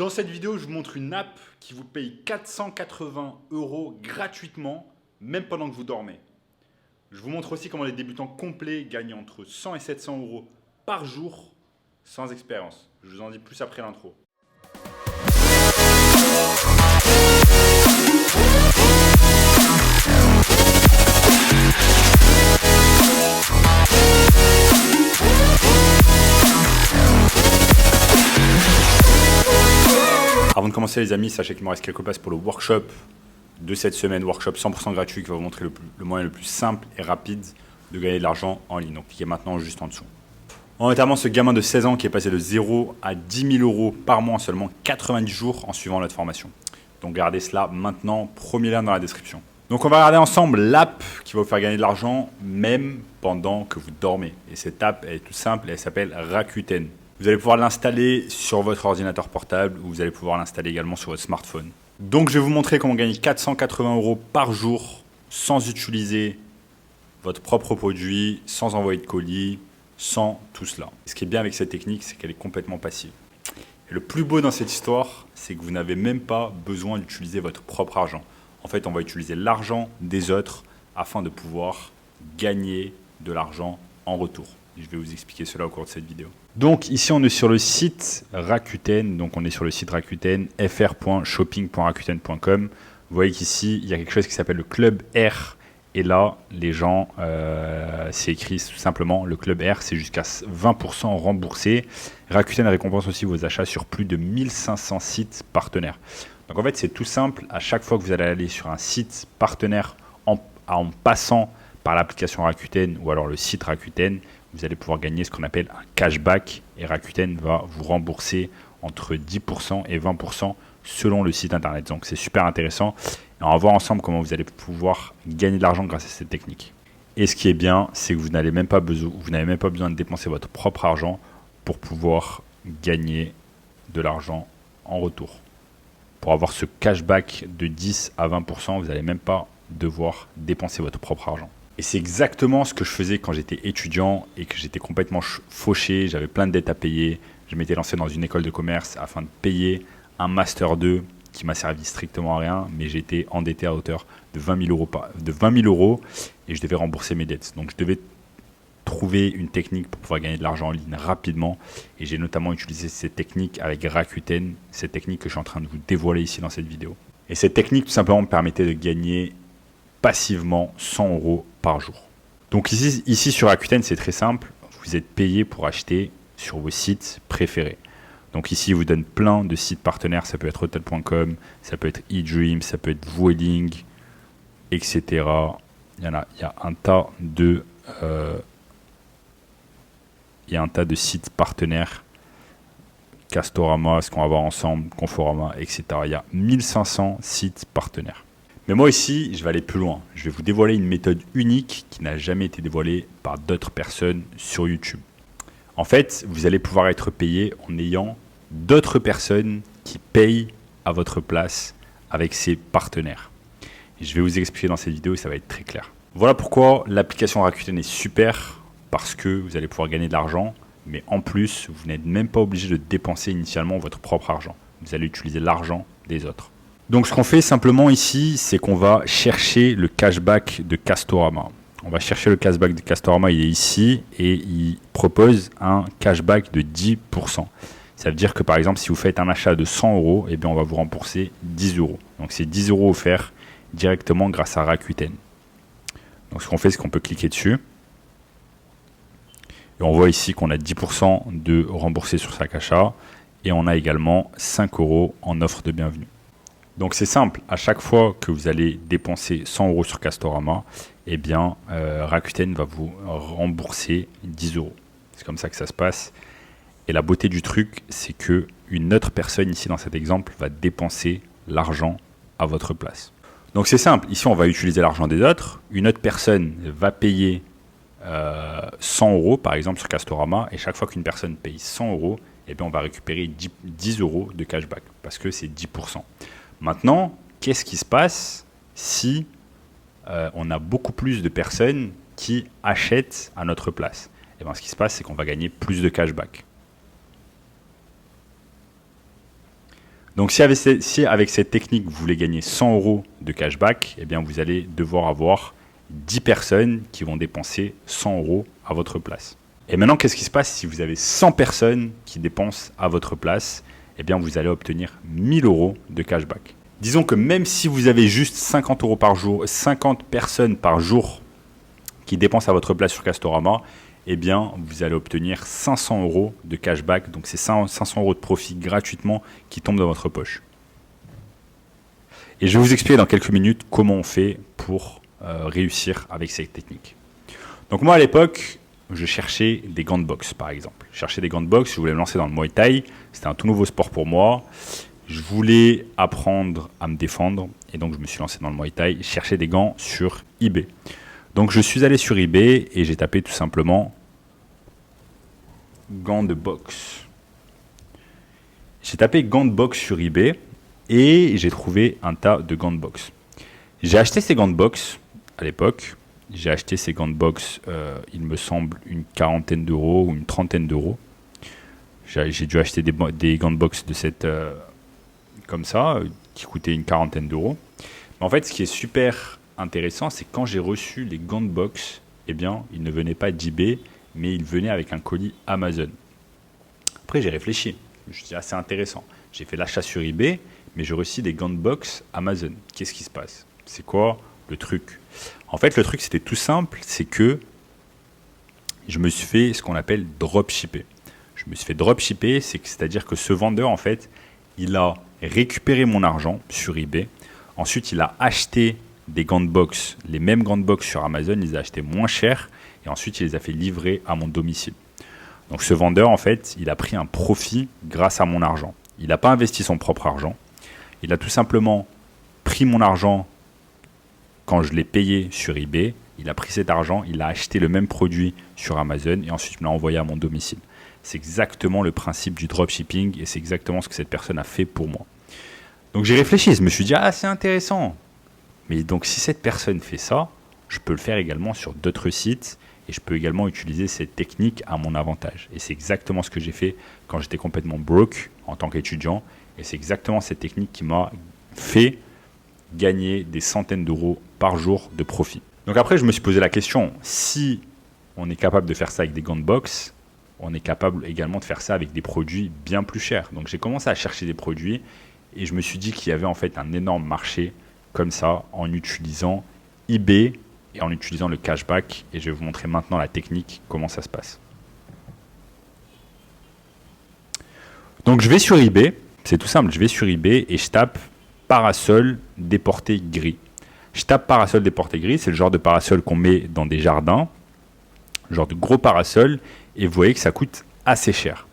Dans cette vidéo, je vous montre une app qui vous paye 480 € gratuitement, même pendant que vous dormez. Je vous montre aussi comment les débutants complets gagnent entre 100 et 700 € par jour sans expérience. Je vous en dis plus après l'intro. Avant de commencer les amis, sachez qu'il me reste quelques places pour le workshop de cette semaine, workshop 100% gratuit qui va vous montrer le moyen le plus simple et rapide de gagner de l'argent en ligne. Donc cliquez maintenant juste en dessous. Notamment ce gamin de 16 ans qui est passé de 0 à 10 000 € par mois en seulement 90 jours en suivant notre formation. Donc regardez cela maintenant, premier lien dans la description. Donc on va regarder ensemble l'app qui va vous faire gagner de l'argent même pendant que vous dormez. Et cette app elle est toute simple et elle s'appelle Rakuten. Vous allez pouvoir l'installer sur votre ordinateur portable ou vous allez pouvoir l'installer également sur votre smartphone. Donc je vais vous montrer comment gagner 480 € par jour sans utiliser votre propre produit, sans envoyer de colis, sans tout cela. Ce qui est bien avec cette technique, c'est qu'elle est complètement passive. Et le plus beau dans cette histoire, c'est que vous n'avez même pas besoin d'utiliser votre propre argent. En fait, on va utiliser l'argent des autres afin de pouvoir gagner de l'argent en retour. Je vais vous expliquer cela au cours de cette vidéo. Donc ici, on est sur le site Rakuten. Donc on est sur le site Rakuten, fr.shopping.rakuten.com. Vous voyez qu'ici, il y a quelque chose qui s'appelle le Club R. Et là, les gens, c'est écrit tout simplement, le Club R, c'est jusqu'à 20% remboursé. Rakuten récompense aussi vos achats sur plus de 1500 sites partenaires. Donc en fait, c'est tout simple. À chaque fois que vous allez aller sur un site partenaire en passant par l'application Rakuten ou alors le site Rakuten, vous allez pouvoir gagner ce qu'on appelle un cashback. Et Rakuten va vous rembourser entre 10% et 20% selon le site internet. Donc c'est super intéressant. Et on va voir ensemble comment vous allez pouvoir gagner de l'argent grâce à cette technique. Et ce qui est bien, c'est que vous n'avez même pas besoin de dépenser votre propre argent pour pouvoir gagner de l'argent en retour. Pour avoir ce cashback de 10 à 20%, vous n'allez même pas devoir dépenser votre propre argent. Et c'est exactement ce que je faisais quand j'étais étudiant et que j'étais complètement fauché, j'avais plein de dettes à payer. Je m'étais lancé dans une école de commerce afin de payer un Master 2 qui m'a servi strictement à rien, mais j'étais endetté à hauteur de 20 000 € et je devais rembourser mes dettes. Donc je devais trouver une technique pour pouvoir gagner de l'argent en ligne rapidement et j'ai notamment utilisé cette technique avec Rakuten, cette technique que je suis en train de vous dévoiler ici dans cette vidéo. Et cette technique tout simplement me permettait de gagner passivement 100 € par jour. Donc ici sur Rakuten, c'est très simple, vous êtes payé pour acheter sur vos sites préférés. Donc ici, il vous donne plein de sites partenaires. Ça peut être hotel.com, ça peut être eDream, ça peut être Vueling, etc. Il y a un tas de sites partenaires. Castorama, ce qu'on va voir ensemble, Conforama, etc. Il y a 1500 sites partenaires. Mais moi ici, je vais aller plus loin. Je vais vous dévoiler une méthode unique qui n'a jamais été dévoilée par d'autres personnes sur YouTube. En fait, vous allez pouvoir être payé en ayant d'autres personnes qui payent à votre place avec ces partenaires. Et je vais vous expliquer dans cette vidéo et ça va être très clair. Voilà pourquoi l'application Rakuten est super, parce que vous allez pouvoir gagner de l'argent, mais en plus, vous n'êtes même pas obligé de dépenser initialement votre propre argent. Vous allez utiliser l'argent des autres. Donc ce qu'on fait simplement ici, c'est qu'on va chercher le cashback de Castorama. On va chercher le cashback de Castorama, il est ici et il propose un cashback de 10%. Ça veut dire que par exemple, si vous faites un achat de 100 €, eh bien, on va vous rembourser 10 €. Donc c'est 10 € offerts directement grâce à Rakuten. Donc ce qu'on fait, c'est qu'on peut cliquer dessus. Et on voit ici qu'on a 10% de remboursé sur chaque achat et on a également 5 € en offre de bienvenue. Donc c'est simple, à chaque fois que vous allez dépenser 100 € sur Castorama, eh bien Rakuten va vous rembourser 10 €. C'est comme ça que ça se passe. Et la beauté du truc, c'est que une autre personne ici dans cet exemple va dépenser l'argent à votre place. Donc c'est simple, ici on va utiliser l'argent des autres. Une autre personne va payer 100 € par exemple sur Castorama et chaque fois qu'une personne paye 100 €, eh bien, on va récupérer 10 € de cashback parce que c'est 10%. Maintenant, qu'est-ce qui se passe si on a beaucoup plus de personnes qui achètent à notre place? Et bien, ce qui se passe, c'est qu'on va gagner plus de cashback. Donc si avec cette technique, vous voulez gagner 100 euros de cashback, eh bien, vous allez devoir avoir 10 personnes qui vont dépenser 100 euros à votre place. Et maintenant, qu'est-ce qui se passe si vous avez 100 personnes qui dépensent à votre place? Eh bien, vous allez obtenir 1000 euros de cashback. Disons que même si vous avez juste 50 euros par jour, 50 personnes par jour qui dépensent à votre place sur Castorama, eh bien, vous allez obtenir 500 euros de cashback. Donc, c'est 500 euros de profit gratuitement qui tombent dans votre poche. Et je vais vous expliquer dans quelques minutes comment on fait pour réussir avec cette technique. Donc, moi, à l'époque, je cherchais des gants de boxe, par exemple. Je cherchais des gants de boxe, je voulais me lancer dans le Muay Thai. C'était un tout nouveau sport pour moi. Je voulais apprendre à me défendre. Et donc, je me suis lancé dans le Muay Thai. Je cherchais des gants sur eBay. Donc, je suis allé sur eBay et j'ai tapé tout simplement gants de boxe. J'ai tapé gants de boxe sur eBay et j'ai trouvé un tas de gants de boxe. J'ai acheté ces gants de boxe à l'époque. J'ai acheté ces gants de boxe, il me semble, une quarantaine d'euros ou une trentaine d'euros. J'ai dû acheter des gants de boxe de cette, comme ça, qui coûtaient une quarantaine d'euros. Mais en fait, ce qui est super intéressant, c'est quand j'ai reçu les gants de boxe, eh bien, ils ne venaient pas d'eBay, mais ils venaient avec un colis Amazon. Après, j'ai réfléchi. Je me suis dit, ah, c'est intéressant. J'ai fait l'achat sur eBay, mais j'ai reçu des gants de boxe Amazon. Qu'est-ce qui se passe? C'est quoi le truc? En fait, le truc, c'était tout simple, c'est que je me suis fait ce qu'on appelle dropshipper. Je me suis fait dropshipper, c'est-à-dire que ce vendeur, en fait, il a récupéré mon argent sur eBay. Ensuite, il a acheté des gants de boxe, les mêmes gants de boxe sur Amazon, il les a achetés moins cher et ensuite, il les a fait livrer à mon domicile. Donc, ce vendeur, en fait, il a pris un profit grâce à mon argent. Il n'a pas investi son propre argent. Il a tout simplement pris mon argent quand je l'ai payé sur eBay, il a pris cet argent, il a acheté le même produit sur Amazon et ensuite me l'a envoyé à mon domicile. C'est exactement le principe du dropshipping et c'est exactement ce que cette personne a fait pour moi. Donc j'ai réfléchi, je me suis dit, ah c'est intéressant. Mais donc si cette personne fait ça, je peux le faire également sur d'autres sites et je peux également utiliser cette technique à mon avantage. Et c'est exactement ce que j'ai fait quand j'étais complètement broke en tant qu'étudiant. Et c'est exactement cette technique qui m'a fait gagner des centaines d'euros par jour de profit. Donc après, je me suis posé la question, si on est capable de faire ça avec des gants de boxe, on est capable également de faire ça avec des produits bien plus chers. Donc j'ai commencé à chercher des produits et je me suis dit qu'il y avait en fait un énorme marché comme ça en utilisant eBay et en utilisant le cashback. Et je vais vous montrer maintenant la technique, comment ça se passe. Donc je vais sur eBay, c'est tout simple, je vais sur eBay et je tape parasol déporté gris. Je tape parasol déporté gris, c'est le genre de parasol qu'on met dans des jardins, genre de gros parasol, et vous voyez que ça coûte assez cher.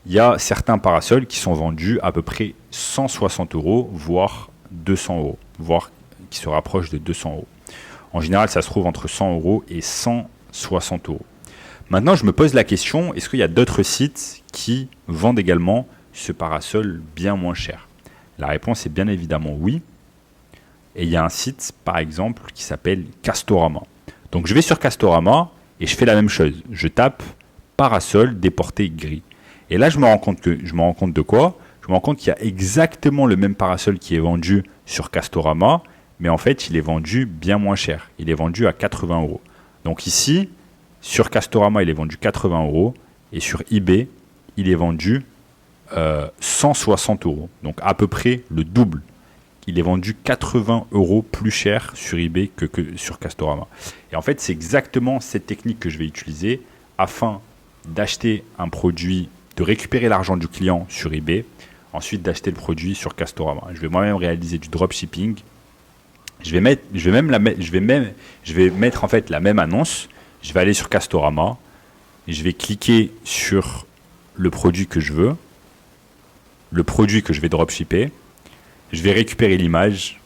Il y a certains parasols qui sont vendus à peu près 160 euros, voire 200 euros, voire qui se rapprochent de 200 euros. En général, ça se trouve entre 100 euros et 160 euros. Maintenant, je me pose la question, est-ce qu'il y a d'autres sites qui vendent également ce parasol bien moins cher? La réponse est bien évidemment oui. Et il y a un site, par exemple, qui s'appelle Castorama. Donc, je vais sur Castorama et je fais la même chose. Je tape parasol déporté gris. Et là, je me rends compte de quoi? Je me rends compte qu'il y a exactement le même parasol qui est vendu sur Castorama, mais en fait, il est vendu bien moins cher. Il est vendu à 80 euros. Donc ici, sur Castorama, il est vendu 80 euros et sur eBay, il est vendu 160 euros, donc à peu près le double. Il est vendu 80 euros plus cher sur eBay que sur Castorama. Et en fait, c'est exactement cette technique que je vais utiliser afin d'acheter un produit, de récupérer l'argent du client sur eBay, ensuite d'acheter le produit sur Castorama. Je vais moi-même réaliser du dropshipping. Je vais mettre en fait la même annonce. Je vais aller sur Castorama et je vais cliquer sur le produit que je veux, le produit que je vais dropshipper. Je vais récupérer l'image,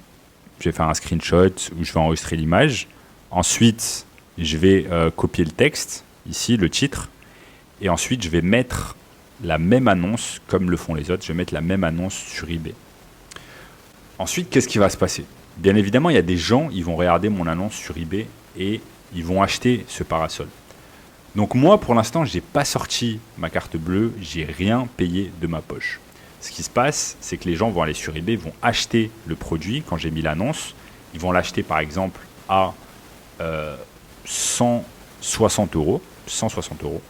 je vais faire un screenshot où je vais enregistrer l'image. Ensuite, je vais copier le texte, ici le titre, et ensuite je vais mettre la même annonce comme le font les autres. Je vais mettre la même annonce sur eBay. Ensuite, qu'est-ce qui va se passer? Bien évidemment, il y a des gens, ils vont regarder mon annonce sur eBay et ils vont acheter ce parasol. Donc moi, pour l'instant, je n'ai pas sorti ma carte bleue, j'ai rien payé de ma poche. ce qui se passe, c'est que les gens vont aller sur eBay, vont acheter le produit quand j'ai mis l'annonce. Ils vont l'acheter par exemple à 160 euros. 160 euros.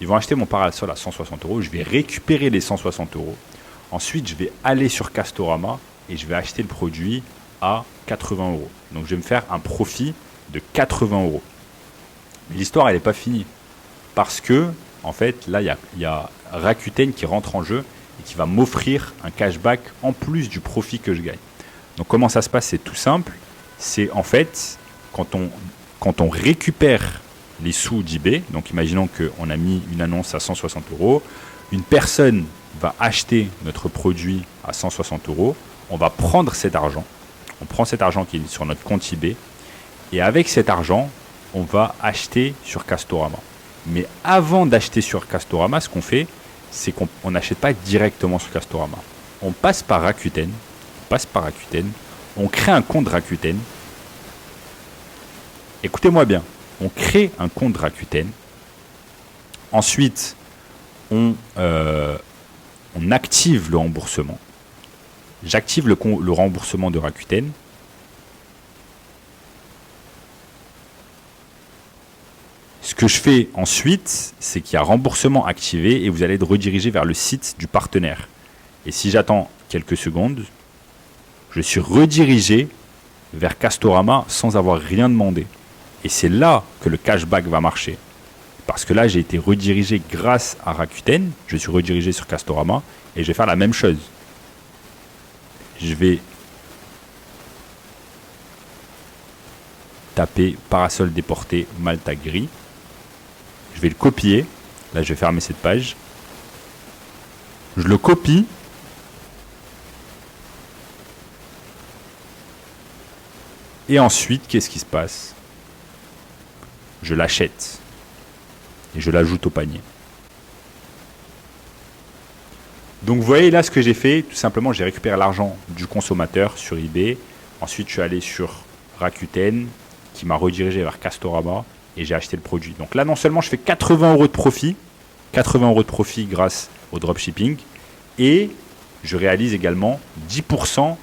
Ils vont acheter mon parasol à 160 euros. Je vais récupérer les 160 euros. Ensuite, je vais aller sur Castorama et je vais acheter le produit à 80 euros. Donc, je vais me faire un profit de 80 euros. Mais l'histoire, elle n'est pas finie. Parce que, en fait, là, il y a Rakuten qui rentre en jeu et qui va m'offrir un cashback en plus du profit que je gagne. Donc, comment ça se passe? C'est tout simple. C'est en fait, quand on récupère les sous d'eBay, donc imaginons qu'on a mis une annonce à 160 euros, une personne va acheter notre produit à 160 euros, on va prendre cet argent, on prend cet argent qui est sur notre compte eBay, et avec cet argent, on va acheter sur Castorama. Mais avant d'acheter sur Castorama, ce qu'on fait, c'est qu'on n'achète pas directement sur Castorama. On passe par Rakuten, on crée un compte Rakuten. Écoutez-moi bien, on crée un compte Rakuten. Ensuite, on active le remboursement. J'active le remboursement de Rakuten. Ce que je fais ensuite, c'est qu'il y a remboursement activé et vous allez être redirigé vers le site du partenaire. Et si j'attends quelques secondes, je suis redirigé vers Castorama sans avoir rien demandé. Et c'est là que le cashback va marcher. Parce que là, j'ai été redirigé grâce à Rakuten. Je suis redirigé sur Castorama et je vais faire la même chose. Je vais taper parasol déporté Malta gris. Je vais le copier. Là, je vais fermer cette page. Je le copie. Et ensuite, qu'est-ce qui se passe? Je l'achète. Et je l'ajoute au panier. Donc, vous voyez là ce que j'ai fait. Tout simplement, j'ai récupéré l'argent du consommateur sur eBay. Ensuite, je suis allé sur Rakuten, qui m'a redirigé vers Castorama. Et j'ai acheté le produit. Donc là, non seulement je fais 80 euros de profit, grâce au dropshipping, et je réalise également 10%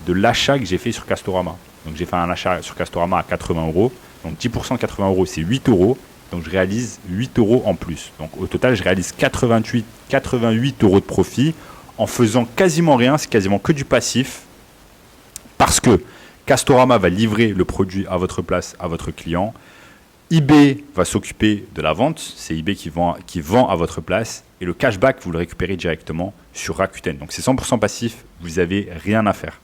de l'achat que j'ai fait sur Castorama. Donc j'ai fait un achat sur Castorama à 80 euros. Donc 10% de 80 euros, c'est 8 euros. Donc je réalise 8 euros en plus. Donc au total, je réalise 88 euros de profit en faisant quasiment rien. C'est quasiment que du passif. Parce que Castorama va livrer le produit à votre place, à votre client. eBay va s'occuper de la vente, c'est eBay qui vend à votre place et le cashback, vous le récupérez directement sur Rakuten. Donc c'est 100% passif, vous n'avez rien à faire.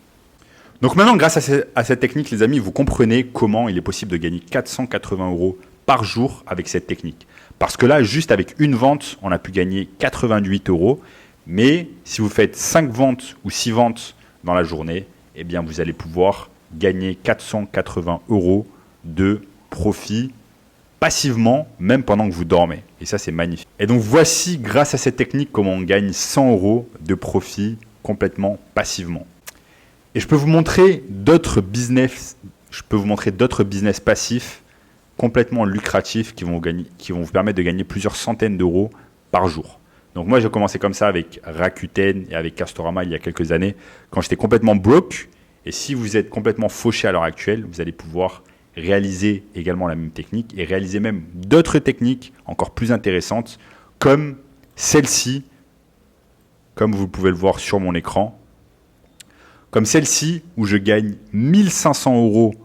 Donc maintenant, grâce à cette technique, les amis, vous comprenez comment il est possible de gagner 480 euros par jour avec cette technique. Parce que là, juste avec une vente, on a pu gagner 88 euros. Mais si vous faites 5 ventes ou 6 ventes dans la journée, eh bien, vous allez pouvoir gagner 480 euros de profit passivement, même pendant que vous dormez. Et ça, c'est magnifique. Et donc, voici, grâce à cette technique, comment on gagne 100 euros de profit complètement passivement. Et je peux vous montrer d'autres business passifs complètement lucratifs qui vont vous permettre de gagner plusieurs centaines d'euros par jour. Donc, moi, j'ai commencé comme ça avec Rakuten et avec Castorama il y a quelques années, quand j'étais complètement broke. Et si vous êtes complètement fauché à l'heure actuelle, vous allez pouvoir réaliser également la même technique et réaliser même d'autres techniques encore plus intéressantes comme celle-ci, comme vous pouvez le voir sur mon écran, comme celle-ci où je gagne 1500 euros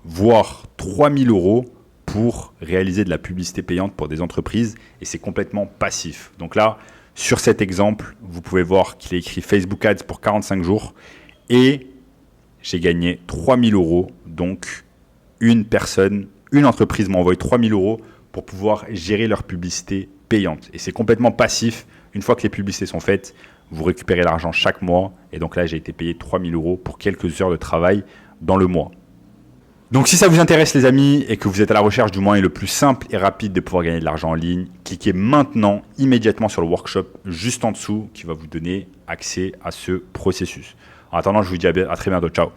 voire 3000 euros pour réaliser de la publicité payante pour des entreprises et c'est complètement passif. Donc là, sur cet exemple, vous pouvez voir qu'il est écrit Facebook Ads pour 45 jours et j'ai gagné 3000 euros. Donc, une entreprise m'a envoyé 3000 euros pour pouvoir gérer leur publicité payante. Et c'est complètement passif. Une fois que les publicités sont faites, vous récupérez l'argent chaque mois. Et donc là, j'ai été payé 3000 euros pour quelques heures de travail dans le mois. Donc si ça vous intéresse les amis et que vous êtes à la recherche du moyen le plus simple et rapide de pouvoir gagner de l'argent en ligne, cliquez maintenant, immédiatement sur le workshop juste en dessous qui va vous donner accès à ce processus. En attendant, je vous dis à très bientôt. Ciao.